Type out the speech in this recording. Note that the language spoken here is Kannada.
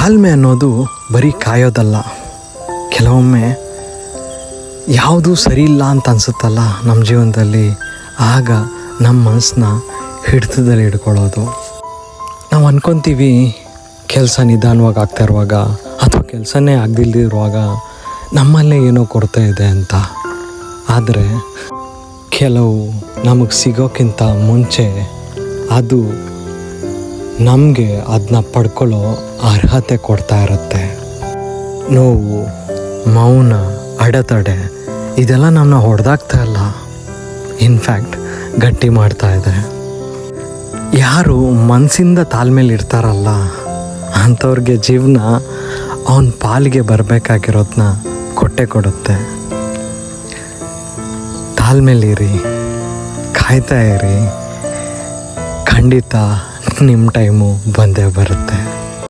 ತಾಳ್ಮೆ ಅನ್ನೋದು ಬರೀ ಕಾಯೋದಲ್ಲ. ಕೆಲವೊಮ್ಮೆ ಯಾವುದೂ ಸರಿ ಇಲ್ಲ ಅಂತ ಅನಿಸುತ್ತಲ್ಲ ನಮ್ಮ ಜೀವನದಲ್ಲಿ, ಆಗ ನಮ್ಮ ಮನಸ್ಸನ್ನ ಹಿಡಿತದಲ್ಲಿ ಹಿಡ್ಕೊಳ್ಳೋದು. ನಾವು ಅಂದ್ಕೊತೀವಿ ಕೆಲಸ ನಿಧಾನವಾಗಿ ಆಗ್ತಾ ಇರುವಾಗ ಅಥವಾ ಕೆಲಸನೇ ಆಗದಿಲ್ದಿರುವಾಗ ನಮ್ಮಲ್ಲೇ ಏನೋ ಕೊರತೆ ಇದೆ ಅಂತ. ಆದರೆ ಕೆಲವು ನಮಗೆ ಸಿಗೋಕ್ಕಿಂತ ಮುಂಚೆ ಅದು ನಮಗೆ ಅದನ್ನ ಪಡ್ಕೊಳ್ಳೋ ಅರ್ಹತೆ ಕೊಡ್ತಾ ಇರುತ್ತೆ. ನೋವು, ಮೌನ, ಅಡೆತಡೆ ಇದೆಲ್ಲ ನಮ್ಮನ್ನ ಹೊಡೆದಾಗ್ತಾ ಇಲ್ಲ, ಇನ್ಫ್ಯಾಕ್ಟ್ ಗಟ್ಟಿ ಮಾಡ್ತಾ ಇದೆ. ಯಾರು ಮನಸ್ಸಿಂದ ತಾಳ್ಮೇಲೆ ಇರ್ತಾರಲ್ಲ ಅಂಥವ್ರಿಗೆ ಜೀವನ ಅವನ ಪಾಲಿಗೆ ಬರಬೇಕಾಗಿರೋದನ್ನ ಕೊಟ್ಟೆ ಕೊಡುತ್ತೆ. ತಾಳ್ಮೇಲಿರಿ, ಕಾಯ್ತಾ ಇರಿ, ಖಂಡಿತ ನಿಮ್ಮ ಟೈಮು ಬಂದೇ ಬರುತ್ತೆ.